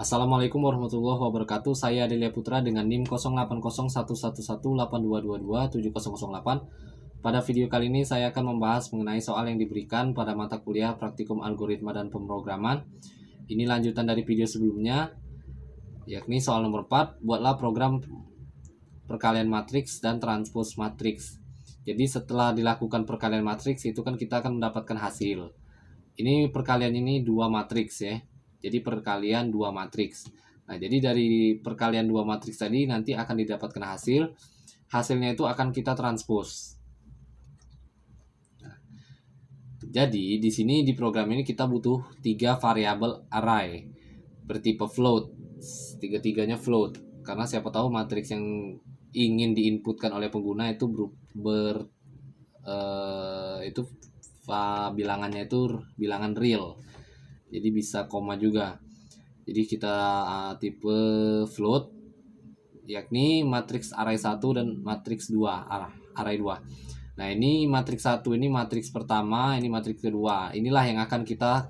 Assalamualaikum warahmatullahi wabarakatuh. Saya Adelia Putra dengan NIM 08011182227008. Pada video kali ini saya akan membahas mengenai soal yang diberikan pada mata kuliah Praktikum Algoritma dan Pemrograman. Ini lanjutan dari video sebelumnya, yakni soal nomor 4, buatlah program perkalian matriks dan transpose matriks. Jadi setelah dilakukan perkalian matriks itu kan kita akan mendapatkan hasil. Ini perkalian ini dua matriks ya. Jadi perkalian dua matriks. Nah, jadi dari perkalian dua matriks tadi nanti akan didapatkan hasil. Hasilnya itu akan kita transpose. Nah, jadi di sini di program ini kita butuh 3 variabel array bertipe float. Tiga-tiganya float. Karena siapa tahu matriks yang ingin diinputkan oleh pengguna itu bilangannya itu bilangan real. Jadi bisa koma juga. Jadi kita tipe float, yakni matriks array 1 dan matriks 2, array 2. Nah, ini matriks 1 ini matriks pertama, ini matriks kedua. Inilah yang akan kita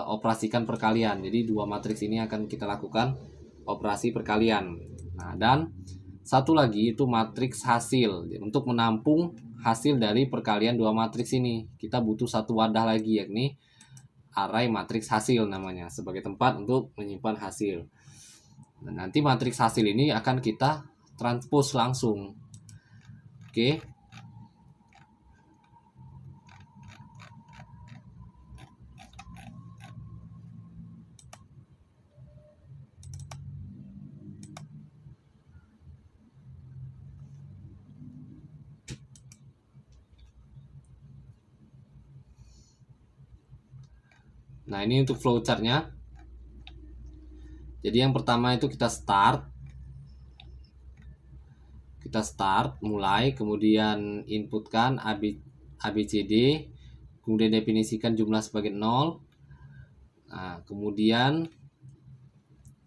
operasikan perkalian. Jadi dua matriks ini akan kita lakukan operasi perkalian. Nah, dan satu lagi itu matriks hasil. Untuk menampung hasil dari perkalian dua matriks ini, kita butuh satu wadah lagi, yakni array matriks hasil namanya, sebagai tempat untuk menyimpan hasil. Dan nanti matriks hasil ini akan kita transpose langsung. Oke. Nah, ini untuk flowchartnya. Jadi yang pertama itu kita start mulai, kemudian inputkan ABCD, kemudian definisikan jumlah sebagai 0. Nah, kemudian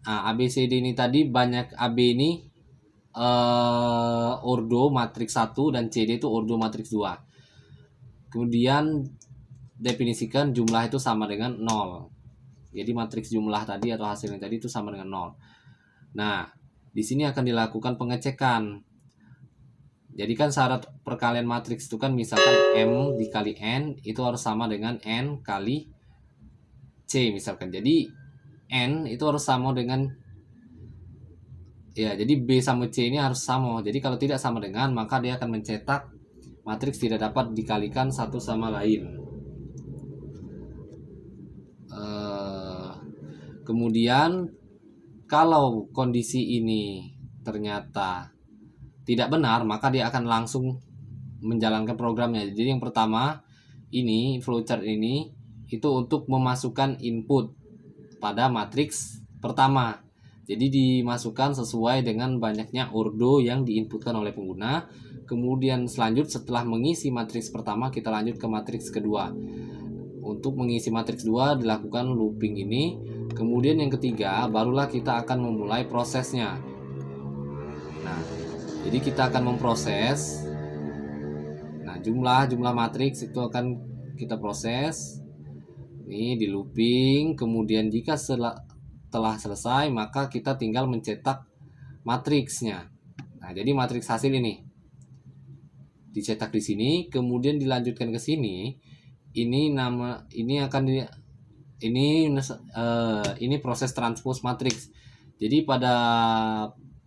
ABCD ini tadi banyak AB ini ordo matriks 1 dan CD itu ordo matriks 2. Kemudian definisikan jumlah itu sama dengan 0. Jadi matriks jumlah tadi atau hasilnya tadi itu sama dengan 0. Nah, di sini akan dilakukan pengecekan. Jadi kan syarat perkalian matriks itu kan misalkan M dikali N itu harus sama dengan N kali C misalkan. Jadi N itu harus sama dengan, ya, jadi B sama C ini harus sama. Jadi kalau tidak sama dengan, maka dia akan mencetak matriks tidak dapat dikalikan satu sama lain. Kemudian kalau kondisi ini ternyata tidak benar, maka dia akan langsung menjalankan programnya. Jadi yang pertama ini flowchart ini itu untuk memasukkan input pada matriks pertama. Jadi dimasukkan sesuai dengan banyaknya ordo yang diinputkan oleh pengguna. Kemudian setelah mengisi matriks pertama, kita lanjut ke matriks kedua. Untuk mengisi matriks 2 dilakukan looping ini. Kemudian yang ketiga barulah kita akan memulai prosesnya. Nah, jadi kita akan memproses. Nah, jumlah matriks itu akan kita proses. Ini di looping. Kemudian jika telah selesai, maka kita tinggal mencetak matriksnya. Nah, jadi matriks hasil ini dicetak di sini, kemudian dilanjutkan ke sini. Ini proses transpose matriks. Jadi pada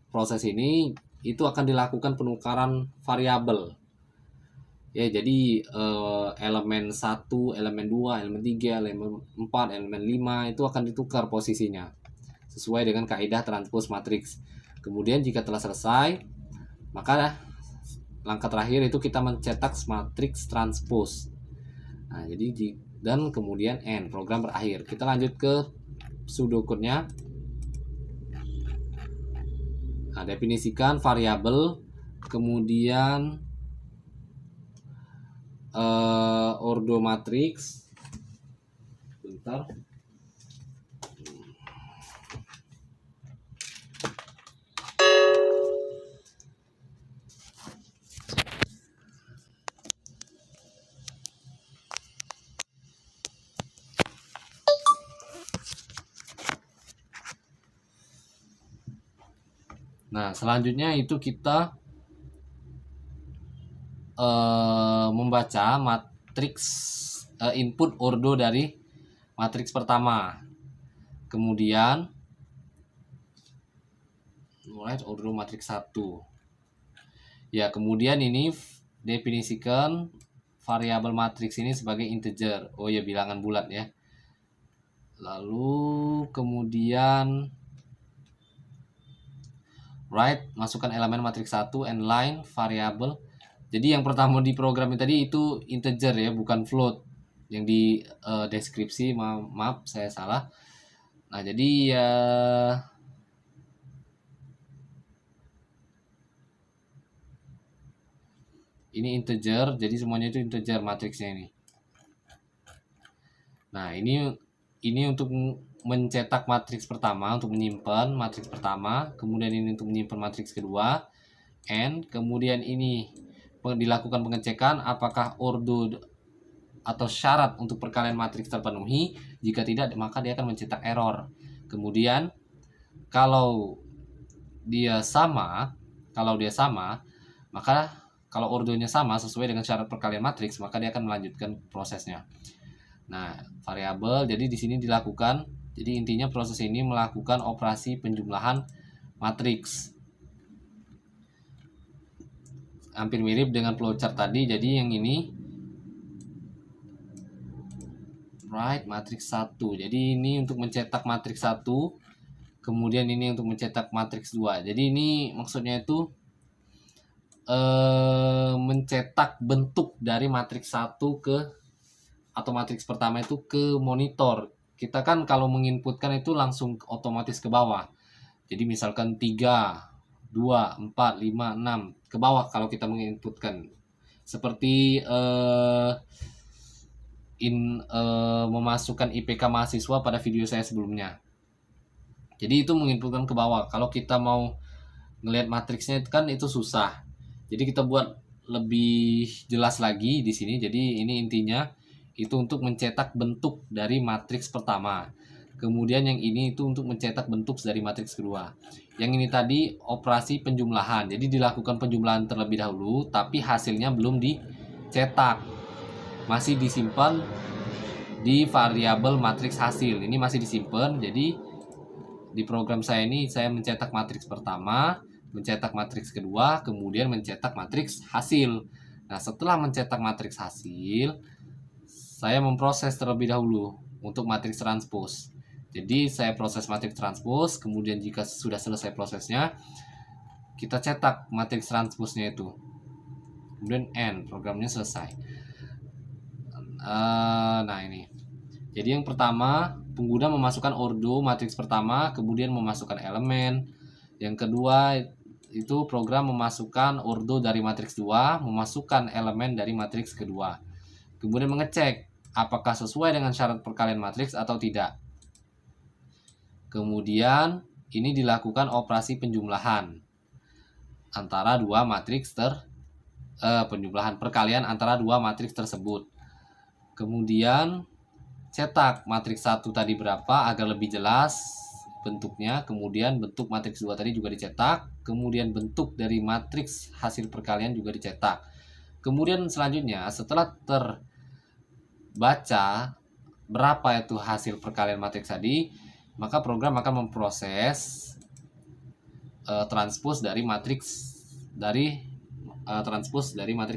proses ini itu akan dilakukan penukaran variabel. Ya, jadi elemen 1, elemen 2, elemen 3, elemen 4, elemen 5 itu akan ditukar posisinya sesuai dengan kaidah transpose matriks. Kemudian jika telah selesai, maka langkah terakhir itu kita mencetak matriks transpose. Nah, jadi dan kemudian N, program berakhir. Kita lanjut ke pseudocode-nya. Nah, definisikan variabel, kemudian ordo matriks. Bentar. Nah, selanjutnya itu kita membaca matriks input ordo dari matriks pertama. Kemudian ordo matriks 1. Ya, kemudian ini definisikan variabel matriks ini sebagai integer. Oh ya, bilangan bulat ya. Lalu kemudian masukkan elemen matriks 1 and line variabel. Jadi yang pertama di program tadi itu integer ya, bukan float. Yang di deskripsi, maaf saya salah. Nah, jadi ya ini integer, jadi semuanya itu integer matriksnya ini. Nah, ini untuk mencetak matriks pertama, untuk menyimpan matriks pertama, kemudian ini untuk menyimpan matriks kedua, and kemudian ini dilakukan pengecekan apakah ordo atau syarat untuk perkalian matriks terpenuhi. Jika tidak, maka dia akan mencetak error. Kemudian kalau dia sama, maka kalau ordonya sama sesuai dengan syarat perkalian matriks, maka dia akan melanjutkan prosesnya. Nah, variabel jadi di sini dilakukan. Jadi intinya proses ini melakukan operasi penjumlahan matriks. Hampir mirip dengan flowchart tadi. Jadi yang ini matriks 1. Jadi ini untuk mencetak matriks 1, kemudian ini untuk mencetak matriks 2. Jadi ini maksudnya itu mencetak bentuk dari matriks 1 atau matriks pertama itu ke monitor. Kita kan kalau menginputkan itu langsung otomatis ke bawah. Jadi misalkan 3, 2, 4, 5, 6 ke bawah kalau kita menginputkan. Seperti memasukkan IPK mahasiswa pada video saya sebelumnya. Jadi itu menginputkan ke bawah. Kalau kita mau ngelihat matriksnya kan itu susah. Jadi kita buat lebih jelas lagi di sini. Jadi ini intinya itu untuk mencetak bentuk dari matriks pertama. Kemudian yang ini itu untuk mencetak bentuk dari matriks kedua. Yang ini tadi operasi penjumlahan. Jadi dilakukan penjumlahan terlebih dahulu, tapi hasilnya belum dicetak. Masih disimpan di variabel matriks hasil. Ini masih disimpan. Jadi di program saya ini saya mencetak matriks pertama, mencetak matriks kedua, kemudian mencetak matriks hasil. Nah, setelah mencetak matriks hasil, saya memproses terlebih dahulu untuk matriks transpose. Jadi saya proses matriks transpose, kemudian jika sudah selesai prosesnya, kita cetak matriks transposnya itu. Kemudian end, programnya selesai. Nah ini. Jadi yang pertama, pengguna memasukkan ordo matriks pertama, kemudian memasukkan elemen. Yang kedua, itu program memasukkan ordo dari matriks 2, memasukkan elemen dari matriks kedua. Kemudian mengecek apakah sesuai dengan syarat perkalian matriks atau tidak. Kemudian ini dilakukan operasi penjumlahan antara dua matriks penjumlahan perkalian antara dua matriks tersebut. Kemudian cetak matriks 1 tadi berapa agar lebih jelas bentuknya. Kemudian bentuk matriks 2 tadi juga dicetak. Kemudian bentuk dari matriks hasil perkalian juga dicetak. Kemudian selanjutnya setelah terbaca berapa itu hasil perkalian matriks tadi, maka program akan memproses transpose dari matriks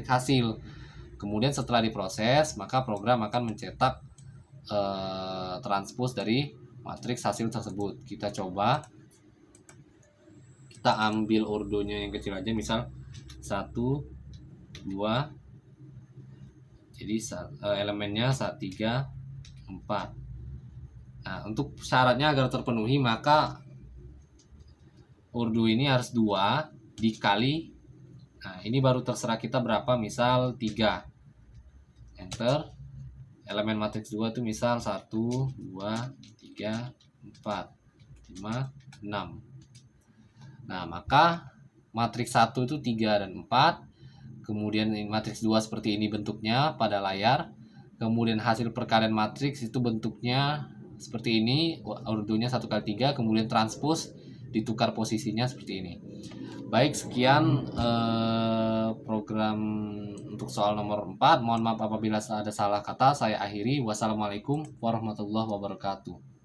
hasil. Kemudian setelah diproses, maka program akan mencetak transpose dari matriks hasil tersebut. Kita coba, kita ambil ordonya yang kecil aja, misal 1, 2, jadi elemennya 1, 3, 4. Nah, untuk syaratnya agar terpenuhi, maka ordo ini harus 2 dikali, nah ini baru terserah kita berapa, misal 3. Enter. Elemen matriks 2 itu misal 1, 2, 3, 4, 5, 6. Nah, maka matriks 1 itu 3 dan 4. Kemudian matriks 2 seperti ini bentuknya pada layar. Kemudian hasil perkalian matriks itu bentuknya seperti ini, ordonya 1 kali 3, kemudian transpose ditukar posisinya seperti ini. Baik, sekian program untuk soal nomor 4. Mohon maaf apabila ada salah kata. Saya akhiri. Wassalamualaikum warahmatullahi wabarakatuh.